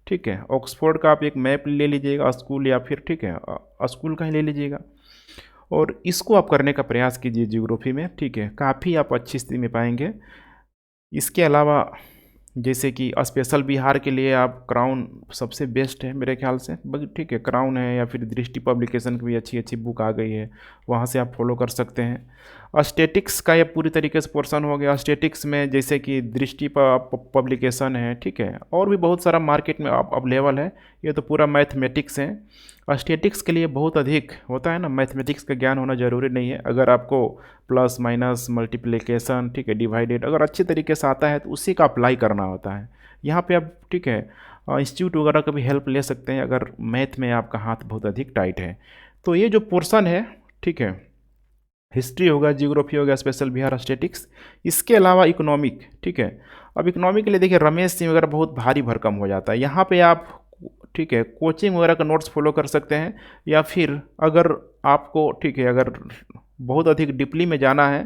ठीक है। ऑक्सफोर्ड का आप एक मैप ले लीजिएगा स्कूल, या फिर ठीक है स्कूल का ही ले लीजिएगा और इसको आप करने का प्रयास कीजिए ज्योग्राफी में, ठीक है, काफ़ी आप अच्छी स्थिति में पाएंगे। इसके अलावा जैसे कि स्पेशल बिहार के लिए आप क्राउन सबसे बेस्ट है मेरे ख्याल से, ठीक है, क्राउन है, या फिर दृष्टि पब्लिकेशन की भी अच्छी अच्छी बुक आ गई है, वहाँ से आप फॉलो कर सकते हैं। स्टैटिक्स का ये पूरी तरीके से पोर्शन हो गया। स्टैटिक्स में जैसे कि दृष्टि पब्लिकेशन है, ठीक है, और भी बहुत सारा मार्केट में अवेलेबल है। ये तो पूरा मैथमेटिक्स है। स्टैटिक्स के लिए बहुत अधिक होता है ना, मैथमेटिक्स का ज्ञान होना ज़रूरी नहीं है। अगर आपको प्लस माइनस मल्टीप्लिकेशन, ठीक है, डिवाइडेड अगर अच्छी तरीके से आता है तो उसी का अप्लाई करना होता है यहाँ पे आप, ठीक है। इंस्टीट्यूट वगैरह का भी हेल्प ले सकते हैं अगर मैथ में आपका हाथ बहुत अधिक टाइट है। तो ये जो पोर्शन है, ठीक है, हिस्ट्री होगा, जियोग्राफी होगा, स्पेशल बिहार, स्टैटिक्स, इसके अलावा इकोनॉमिक, ठीक है। अब इकोनॉमिक के लिए देखिए रमेश सिंह वगैरह बहुत भारी भरकम हो जाता है यहाँ पे आप, ठीक है, कोचिंग वगैरह का नोट्स फॉलो कर सकते हैं। या फिर अगर आपको, ठीक है, अगर बहुत अधिक डीपली में जाना है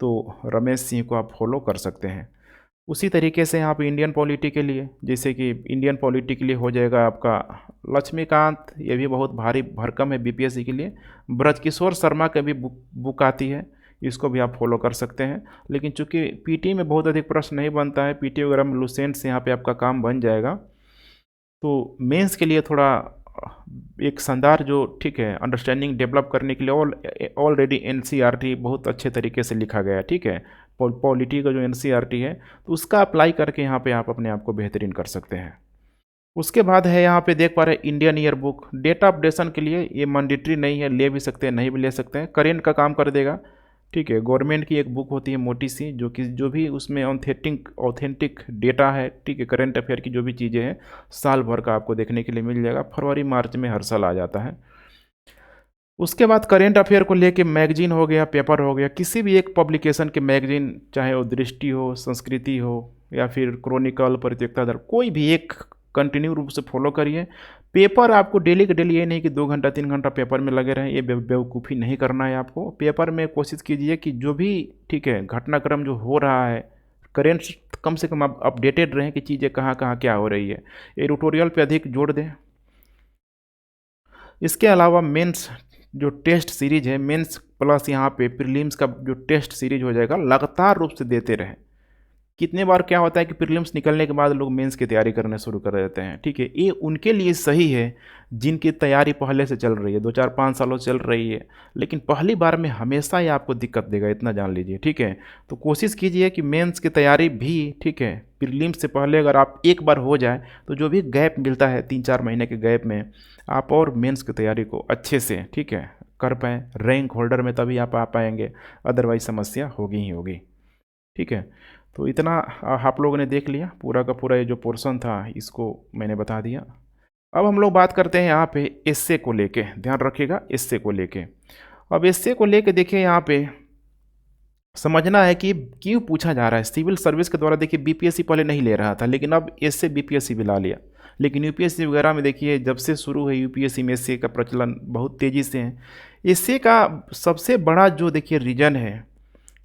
तो रमेश सिंह को आप फॉलो कर सकते हैं। उसी तरीके से यहाँ पे इंडियन पॉलिटी के लिए, जैसे कि इंडियन पॉलिटी के लिए हो जाएगा आपका लक्ष्मीकांत, ये भी बहुत भारी भरकम है बीपीएससी के लिए। ब्रजकिशोर शर्मा की भी बुक आती है, इसको भी आप फॉलो कर सकते हैं। लेकिन चूंकि पीटी में बहुत अधिक प्रश्न नहीं बनता है, पीटी वगैरह में लुसेंट से यहाँ पे आपका काम बन जाएगा। तो मेंस के लिए थोड़ा एक शानदार जो, ठीक है, अंडरस्टैंडिंग डेवलप करने के लिए ऑलरेडी एनसीईआरटी बहुत अच्छे तरीके से लिखा गया है, ठीक है। पॉलिटी का जो एनसीईआरटी है तो उसका अप्लाई करके यहाँ पे आप अपने आप को बेहतरीन कर सकते हैं। उसके बाद है यहाँ पे देख पा रहे हैं Indian year book. Data updation के लिए ये मैंडेटरी नहीं है, ले भी सकते हैं, नहीं भी ले सकते हैं, करेंट का काम कर देगा, ठीक है। गवर्नमेंट की एक बुक होती है मोटी सी, जो कि जो भी उसमें ऑथेंटिक डेटा है, ठीक है, करंट अफेयर की जो भी चीज़ें हैं साल भर का आपको देखने के लिए मिल जाएगा। फरवरी मार्च में हर साल आ जाता है। उसके बाद करेंट अफेयर को लेके मैगजीन हो गया, पेपर हो गया, किसी भी एक पब्लिकेशन के मैगजीन, चाहे वो दृष्टि हो, संस्कृति हो, या फिर क्रॉनिकल, प्रतियोगिता दर्प, कोई भी एक कंटिन्यू रूप से फॉलो करिए। पेपर आपको डेली के डेली, ये नहीं कि 2 घंटा 3 घंटा पेपर में लगे रहें, ये बेवकूफ़ी नहीं करना है आपको। पेपर में कोशिश कीजिए कि जो भी, ठीक है, घटनाक्रम जो हो रहा है, करेंट कम से कम आप अपडेटेड रहें कि चीज़ें कहाँ कहाँ क्या हो रही है। एडिटोरियल पे अधिक जोड़ दें। इसके अलावा मेंस जो टेस्ट सीरीज है, मेंस प्लस यहाँ पे प्रीलिम्स का जो टेस्ट सीरीज हो जाएगा, लगातार रूप से देते रहें। कितने बार क्या होता है कि प्रीलिम्स निकलने के बाद लोग मेंस की तैयारी करना शुरू कर देते हैं, ठीक है। ये उनके लिए सही है जिनकी तैयारी पहले से चल रही है, 2 4 5 सालों से चल रही है, लेकिन पहली बार में हमेशा ये आपको दिक्कत देगा, इतना जान लीजिए, ठीक है। तो कोशिश कीजिए कि मेंस की तैयारी भी, ठीक है, प्रीलिम्स से पहले अगर आप एक बार हो जाए तो जो भी गैप मिलता है 3 4 महीने के गैप में, आप और मेंस की तैयारी को अच्छे से, ठीक है, कर पाएँ। रैंक होल्डर में तभी आप आ पाएंगे, अदरवाइज समस्या होगी ही होगी, ठीक है। तो इतना आप लोगों ने देख लिया, पूरा का पूरा ये जो पोर्शन था इसको मैंने बता दिया। अब हम लोग बात करते हैं यहाँ पे एस्से को लेके, ध्यान रखिएगा एस्से को लेके। अब एस्से को लेके देखिए, यहाँ पे समझना है कि क्यों पूछा जा रहा है। सिविल सर्विस के द्वारा देखिए बीपीएससी पहले नहीं ले रहा था, लेकिन अब एस्से बीपीएससी भी ला लिया। लेकिन यूपीएससी वगैरह में देखिए जब से शुरू है यूपीएससी में एस्से का प्रचलन बहुत तेज़ी से है। एस्से का सबसे बड़ा जो देखिए रीजन है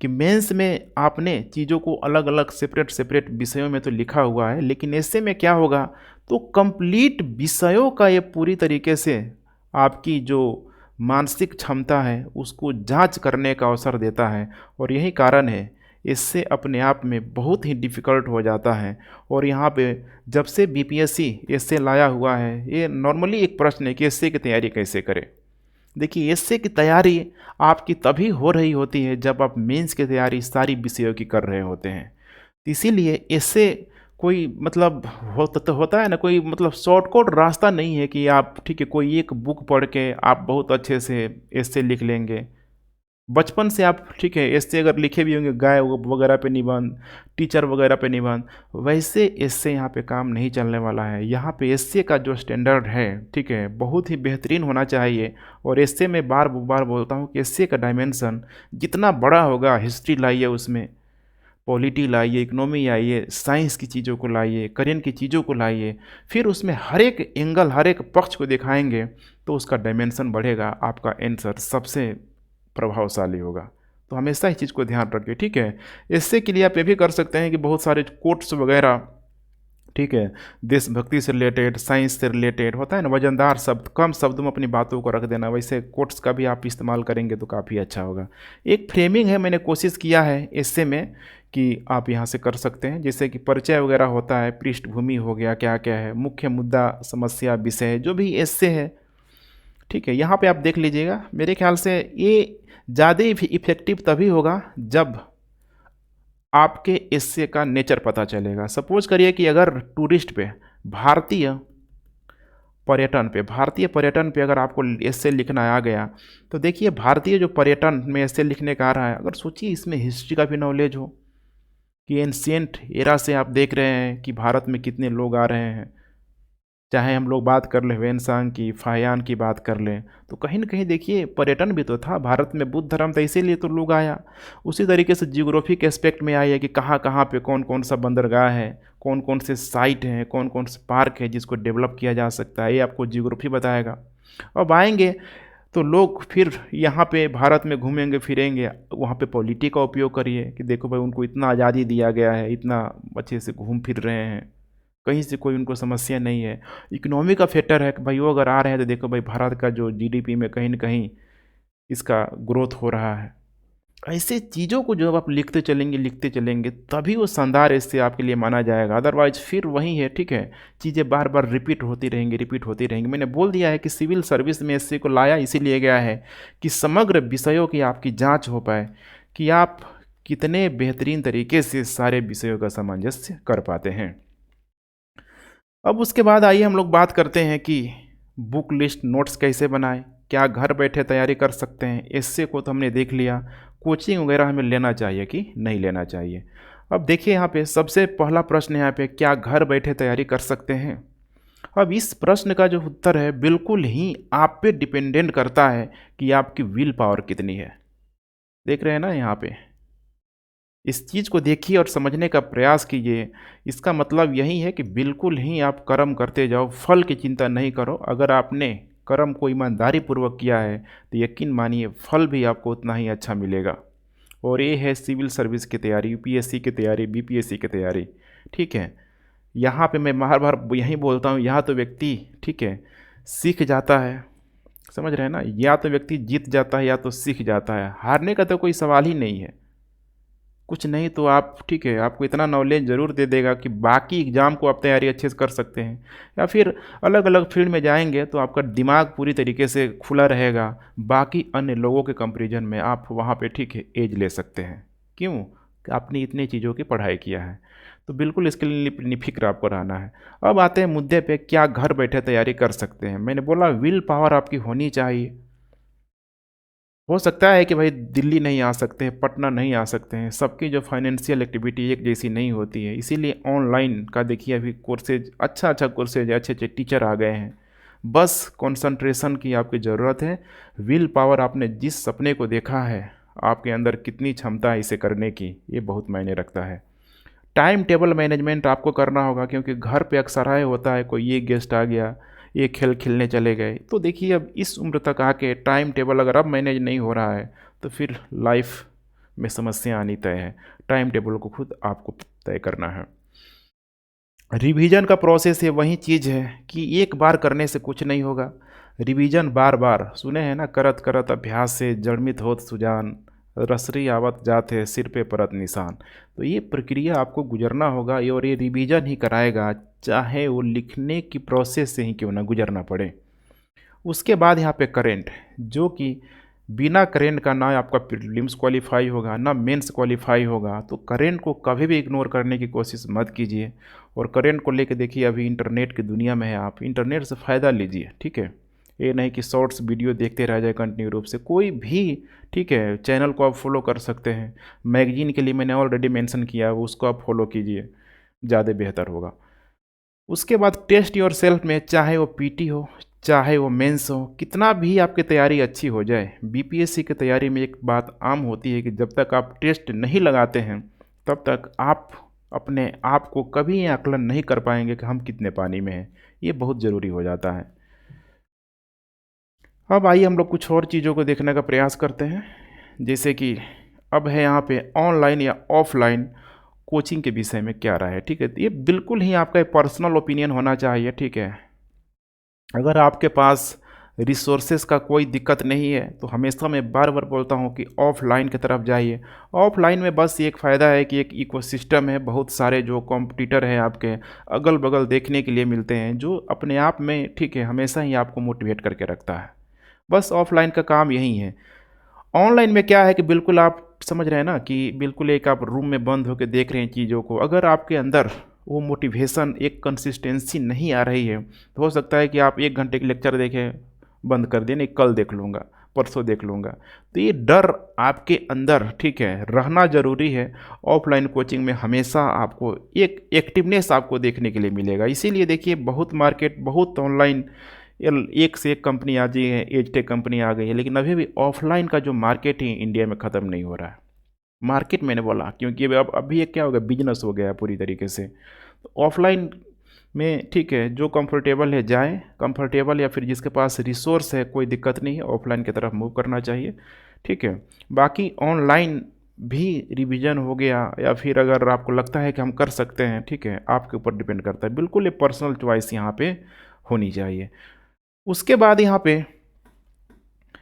कि मेंस में आपने चीज़ों को अलग अलग सेपरेट सेपरेट विषयों में तो लिखा हुआ है, लेकिन एस्से में क्या होगा, तो कंप्लीट विषयों का ये पूरी तरीके से आपकी जो मानसिक क्षमता है उसको जांच करने का अवसर देता है। और यही कारण है इससे अपने आप में बहुत ही डिफ़िकल्ट हो जाता है। और यहाँ पे जब से बीपीएससी एस्से लाया हुआ है, ये नॉर्मली एक प्रश्न है कि एस्से की तैयारी कैसे करें। देखिए एस्से की तैयारी आपकी तभी हो रही होती है जब आप मेंस की तैयारी सारी विषयों की कर रहे होते हैं। इसीलिए एस्से कोई मतलब होता है ना, कोई मतलब शॉर्टकट रास्ता नहीं है कि आप, ठीक है, कोई एक बुक पढ़ के आप बहुत अच्छे से एस्से लिख लेंगे। बचपन से आप, ठीक है, एस्से अगर लिखे भी होंगे गाय वगैरह पे निबंध, टीचर वगैरह पे निबंध, वैसे एस्से यहाँ पे काम नहीं चलने वाला है। यहाँ पे एस्से का जो स्टैंडर्ड है, ठीक है, बहुत ही बेहतरीन होना चाहिए। और एस्से में बार बार बोलता हूँ कि एस्से का डायमेंशन जितना बड़ा होगा, हिस्ट्री लाइए उसमें, पॉलिटी लाइए, इकोनॉमी आइए, साइंस की चीज़ों को लाइए, करेंट की चीज़ों को लाइए, फिर उसमें हर एक एंगल, हर एक पक्ष को दिखाएंगे तो उसका डायमेंशन बढ़ेगा, आपका आंसर सबसे प्रभावशाली होगा। तो हमेशा इस चीज़ को ध्यान रखिए, ठीक है। इससे के लिए आप ये भी कर सकते हैं कि बहुत सारे कोट्स वगैरह, ठीक है, देशभक्ति से रिलेटेड, साइंस से रिलेटेड होता है ना, वजनदार शब्द, कम शब्दों में अपनी बातों को रख देना, वैसे कोट्स का भी आप इस्तेमाल करेंगे तो काफ़ी अच्छा होगा। एक फ्रेमिंग है, मैंने कोशिश किया है इससे में कि आप यहाँ से कर सकते हैं, जैसे कि परिचय वगैरह होता है, पृष्ठभूमि हो गया, क्या क्या है, मुख्य मुद्दा, समस्या, विषय, जो भी इससे है, ठीक है, यहाँ पे आप देख लीजिएगा। मेरे ख्याल से ये ज़्यादा इफेक्टिव तभी होगा जब आपके एस्से का नेचर पता चलेगा। सपोज करिए कि अगर टूरिस्ट पे, भारतीय पर्यटन पे अगर आपको एस्से लिखना आ गया, तो देखिए भारतीय जो पर्यटन में एस्से लिखने का आ रहा है, अगर सोचिए इसमें हिस्ट्री का भी नॉलेज हो कि एंशिएंट एरा से आप देख रहे हैं कि भारत में कितने लोग आ रहे हैं, चाहे हम लोग बात कर लें वेनसांग की, फाहियान की बात कर लें, तो कहीं ना कहीं देखिए पर्यटन भी तो था भारत में, बुद्ध धर्म था, इसीलिए तो लोग आया। उसी तरीके से जियोग्राफिक एस्पेक्ट में आई है कि कहाँ कहाँ पे कौन कौन सा बंदरगाह है, कौन कौन से साइट हैं, कौन कौन से पार्क है जिसको डेवलप किया जा सकता है, ये आपको जियोग्राफी बताएगा। अब आएंगे तो लोग फिर यहाँ पे भारत में घूमेंगे फिरेंगे, वहाँ पे पॉलिटी का उपयोग करिए कि देखो भाई उनको इतना आज़ादी दिया गया है, इतना अच्छे से घूम फिर रहे हैं, कहीं से कोई उनको समस्या नहीं है। इकोनॉमी का फैक्टर है कि भाई वो अगर आ रहे हैं तो देखो भाई भारत का जो जीडीपी में कहीं ना कहीं इसका ग्रोथ हो रहा है। ऐसे चीज़ों को जब आप लिखते चलेंगे तभी वो शानदार इससे आपके लिए माना जाएगा, अदरवाइज फिर वही है, ठीक है, चीज़ें बार बार रिपीट होती रहेंगी। मैंने बोल दिया है कि सिविल सर्विस में इससे को लाया इसीलिए गया है कि समग्र विषयों की आपकी जाँच हो पाए कि आप कितने बेहतरीन तरीके से सारे विषयों का सामंजस्य कर पाते हैं। अब उसके बाद आइए हम लोग बात करते हैं कि बुक लिस्ट नोट्स कैसे बनाएं, क्या घर बैठे तैयारी कर सकते हैं। इससे को तो हमने देख लिया, कोचिंग वगैरह हमें लेना चाहिए कि नहीं लेना चाहिए। अब देखिए यहाँ पे सबसे पहला प्रश्न यहाँ पे, क्या घर बैठे तैयारी कर सकते हैं। अब इस प्रश्न का जो उत्तर है बिल्कुल ही आप पे डिपेंडेंट करता है कि आपकी विल पावर कितनी है। देख रहे हैं ना यहाँ पे, इस चीज़ को देखिए और समझने का प्रयास कीजिए। इसका मतलब यही है कि बिल्कुल ही आप कर्म करते जाओ, फल की चिंता नहीं करो। अगर आपने कर्म को ईमानदारी पूर्वक किया है तो यकीन मानिए फल भी आपको उतना ही अच्छा मिलेगा। और ये है सिविल सर्विस की तैयारी, यूपीएससी की तैयारी, बीपीएससी की तैयारी। ठीक है, यहाँ पे मैं बार बार यही बोलता हूँ, यहाँ तो व्यक्ति ठीक है सीख जाता है, समझ रहे हैं ना, या तो व्यक्ति जीत जाता है या तो सीख जाता है। हारने का तो कोई सवाल ही नहीं है। कुछ नहीं तो आप ठीक है, आपको इतना नॉलेज ज़रूर दे देगा कि बाकी एग्ज़ाम को आप तैयारी अच्छे से कर सकते हैं, या फिर अलग अलग फील्ड में जाएंगे तो आपका दिमाग पूरी तरीके से खुला रहेगा। बाकी अन्य लोगों के कंपैरिजन में आप वहाँ पे ठीक है एज ले सकते हैं। क्यों? कि आपने इतनी चीज़ों की पढ़ाई किया है। तो बिल्कुल इसके लिए निफिक्र आपको रहना है। अब आते हैं मुद्दे पे, क्या घर बैठे तैयारी कर सकते हैं। मैंने बोला विल पावर आपकी होनी चाहिए। हो सकता है कि भाई दिल्ली नहीं आ सकते हैं, पटना नहीं आ सकते हैं, सबकी जो फाइनेंशियल एक्टिविटी एक जैसी नहीं होती है, इसीलिए ऑनलाइन का देखिए अभी कोर्सेज, अच्छा कोर्सेज, अच्छे अच्छे टीचर आ गए हैं। बस कंसंट्रेशन की आपकी ज़रूरत है। विल पावर, आपने जिस सपने को देखा है आपके अंदर कितनी क्षमता है इसे करने की, ये बहुत मायने रखता है। टाइम टेबल मैनेजमेंट आपको करना होगा, क्योंकि घर पे अक्सर आए होता है कोई, ये गेस्ट आ गया, ये खेल खेलने चले गए। तो देखिए अब इस उम्र तक आके टाइम टेबल अगर अब मैनेज नहीं हो रहा है तो फिर लाइफ में समस्या आनी तय है। टाइम टेबल को खुद आपको तय करना है। रिवीजन का प्रोसेस है, वही चीज़ है कि एक बार करने से कुछ नहीं होगा। रिवीजन बार बार, सुने हैं ना, करत करत अभ्यास से जड़मित होत सुजान, रसरी आवत जात है सिर पे परत निशान। तो ये प्रक्रिया आपको गुजरना होगा, और ये रिवीजन ही कराएगा, चाहे वो लिखने की प्रोसेस से ही क्यों ना गुजरना पड़े। उसके बाद यहाँ पे करेंट, जो कि बिना करेंट का ना आपका प्रीलिम्स क्वालिफाई होगा ना मेंस क्वालिफाई होगा। तो करेंट को कभी भी इग्नोर करने की कोशिश मत कीजिए। और करेंट को लेके देखिए, अभी इंटरनेट की दुनिया में है, आप इंटरनेट से फ़ायदा लीजिए। ठीक है, ये नहीं कि शॉर्ट्स वीडियो देखते रह जाए कंटिन्यू रूप से, कोई भी ठीक है चैनल को आप फॉलो कर सकते हैं। मैगजीन के लिए मैंने ऑलरेडी मेंशन किया है, उसको आप फॉलो कीजिए, ज़्यादा बेहतर होगा। उसके बाद टेस्ट योर सेल्फ में, चाहे वो पीटी हो चाहे वो मेंस हो, कितना भी आपकी तैयारी अच्छी हो जाए, बीपीएससी की तैयारी में एक बात आम होती है कि जब तक आप टेस्ट नहीं लगाते हैं तब तक आप अपने आप को कभी ये आकलन नहीं कर पाएंगे कि हम कितने पानी में हैं। ये बहुत ज़रूरी हो जाता है। अब आइए हम लोग कुछ और चीज़ों को देखने का प्रयास करते हैं, जैसे कि अब है यहाँ पे ऑनलाइन या ऑफलाइन कोचिंग के विषय में क्या राय है। ठीक है, तो ये बिल्कुल ही आपका पर्सनल ओपिनियन होना चाहिए। ठीक है, अगर आपके पास रिसोर्सेज का कोई दिक्कत नहीं है तो हमेशा मैं बार बार बोलता हूँ कि ऑफलाइन की तरफ जाइए। ऑफलाइन में बस एक फ़ायदा है कि एक इकोसिस्टम है, बहुत सारे जो कॉम्पिटिटर हैं आपके अगल बगल देखने के लिए मिलते हैं, जो अपने आप में ठीक है हमेशा ही आपको मोटिवेट करके रखता है। बस ऑफलाइन का काम यही है। ऑनलाइन में क्या है कि बिल्कुल आप समझ रहे हैं ना कि बिल्कुल एक आप रूम में बंद होकर देख रहे हैं चीज़ों को। अगर आपके अंदर वो मोटिवेशन, एक कंसिस्टेंसी नहीं आ रही है तो हो सकता है कि आप 1 घंटे की लेक्चर देखें, बंद कर दें, नहीं कल देख लूँगा, परसों देख लूँगा। तो ये डर आपके अंदर ठीक है रहना ज़रूरी है। ऑफलाइन कोचिंग में हमेशा आपको एक एक्टिवनेस आपको देखने के लिए मिलेगा। इसीलिए देखिए बहुत मार्केट, बहुत ऑनलाइन एक से एक कंपनी आ गई है, एज टेक कंपनी आ गई है, लेकिन अभी भी ऑफलाइन का जो मार्केट है इंडिया में ख़त्म नहीं हो रहा है। मार्केट मैंने बोला क्योंकि अब अभी ये क्या हो गया, बिजनेस हो गया है पूरी तरीके से। तो ऑफलाइन में ठीक है जो कंफर्टेबल है जाए, कंफर्टेबल या फिर जिसके पास रिसोर्स है कोई दिक्कत नहीं है, ऑफलाइन की तरफ मूव करना चाहिए। ठीक है, बाकी ऑनलाइन भी रिवीजन हो गया या फिर अगर आपको लगता है कि हम कर सकते हैं, ठीक है आपके ऊपर डिपेंड करता है। बिल्कुल ये पर्सनल चॉइस यहाँ पे होनी चाहिए। उसके बाद यहाँ पे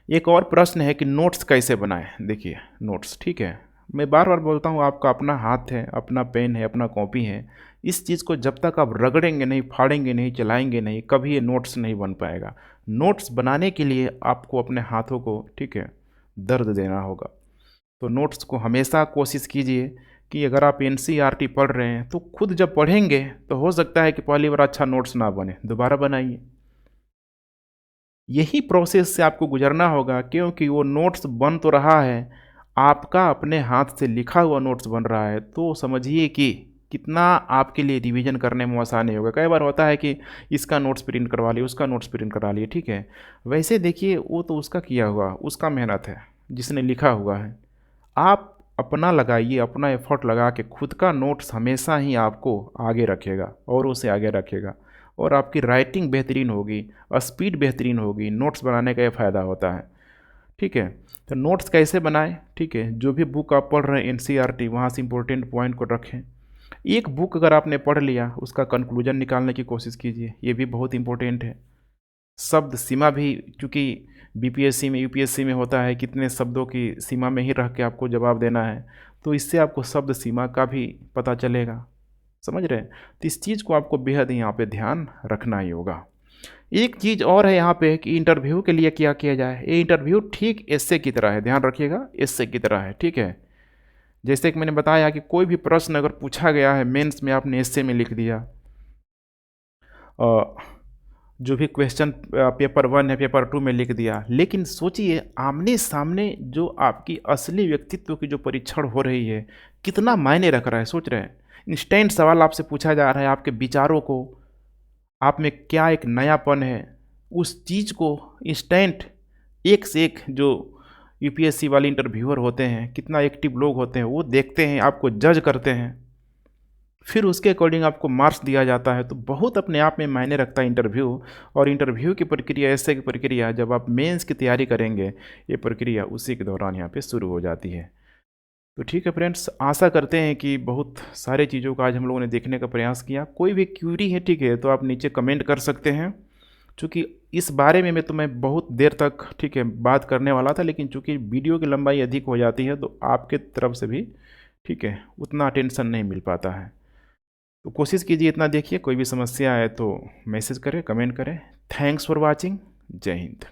एक और प्रश्न है कि नोट्स कैसे बनाएं। देखिए नोट्स, ठीक है मैं बार बार बोलता हूँ, आपका अपना हाथ है, अपना पेन है, अपना कॉपी है। इस चीज़ को जब तक आप रगड़ेंगे नहीं, फाड़ेंगे नहीं, चलाएंगे नहीं, कभी ये नोट्स नहीं बन पाएगा। नोट्स बनाने के लिए आपको अपने हाथों को ठीक है दर्द देना होगा। तो नोट्स को हमेशा कोशिश कीजिए कि अगर आप एनसीईआरटी पढ़ रहे हैं तो खुद जब पढ़ेंगे तो हो सकता है कि पहली बार अच्छा नोट्स ना बने, दोबारा बनाइए। यही प्रोसेस से आपको गुजरना होगा, क्योंकि वो नोट्स बन तो रहा है, आपका अपने हाथ से लिखा हुआ नोट्स बन रहा है। तो समझिए कि कितना आपके लिए रिवीजन करने में आसानी होगा। कई बार होता है कि इसका नोट्स प्रिंट करवा लिए, उसका नोट्स प्रिंट करा लिए, ठीक है। वैसे देखिए वो तो उसका किया हुआ, उसका मेहनत है, जिसने लिखा हुआ है। आप अपना लगाइए, अपना एफर्ट लगा के खुद का नोट्स हमेशा ही आपको आगे रखेगा और उसे आगे रखेगा, और आपकी राइटिंग बेहतरीन होगी, स्पीड बेहतरीन होगी। नोट्स बनाने का ये फ़ायदा होता है, ठीक है। तो नोट्स कैसे बनाएं, ठीक है। जो भी बुक आप पढ़ रहे हैं एनसीईआरटी, वहाँ से इंपॉर्टेंट पॉइंट को रखें। एक बुक अगर आपने पढ़ लिया, उसका कंक्लूजन निकालने की कोशिश कीजिए, ये भी बहुत इंपॉर्टेंट है। शब्द सीमा भी, चूँकि बीपीएससी में यूपीएससी में होता है कितने शब्दों की सीमा में ही रह के आपको जवाब देना है, तो इससे आपको शब्द सीमा का भी पता चलेगा, समझ रहे हैं। तो इस चीज़ को आपको बेहद यहाँ पे ध्यान रखना ही होगा। एक चीज़ और है यहाँ पे कि इंटरव्यू के लिए क्या किया जाए। ये इंटरव्यू ठीक एस्से की तरह है, ध्यान रखिएगा, एस्से की तरह है, ठीक है। जैसे कि मैंने बताया कि कोई भी प्रश्न अगर पूछा गया है मेंस में, आपने एस्से में लिख दिया, जो भी क्वेश्चन पेपर 1 है पेपर 2 में लिख दिया। लेकिन सोचिए आमने सामने जो आपकी असली व्यक्तित्व की जो परीक्षण हो रही है, कितना मायने रख रहा है, सोच रहे हैं। इंस्टेंट सवाल आपसे पूछा जा रहा है, आपके विचारों को, आप में क्या एक नयापन है, उस चीज़ को इंस्टेंट एक से एक जो यूपीएससी वाले इंटरव्यूअर होते हैं, कितना एक्टिव लोग होते हैं, वो देखते हैं, आपको जज करते हैं, फिर उसके अकॉर्डिंग आपको मार्क्स दिया जाता है। तो बहुत अपने आप में मायने रखता है इंटरव्यू। और इंटरव्यू की प्रक्रिया, ऐसे की प्रक्रिया जब आप मेंस की तैयारी करेंगे, ये प्रक्रिया उसी के दौरान यहाँ पे शुरू हो जाती है। तो ठीक है फ्रेंड्स, आशा करते हैं कि बहुत सारे चीज़ों का आज हम लोगों ने देखने का प्रयास किया। कोई भी क्यूरी है, ठीक है, तो आप नीचे कमेंट कर सकते हैं। चूँकि इस बारे में मैं बहुत देर तक, ठीक है, बात करने वाला था, लेकिन चूँकि वीडियो की लंबाई अधिक हो जाती है तो आपके तरफ से भी, ठीक है, उतना अटेंशन नहीं मिल पाता है। तो कोशिश कीजिए इतना देखिए। कोई भी समस्या है तो मैसेज करें, कमेंट करें। Thanks for watching. जय हिंद।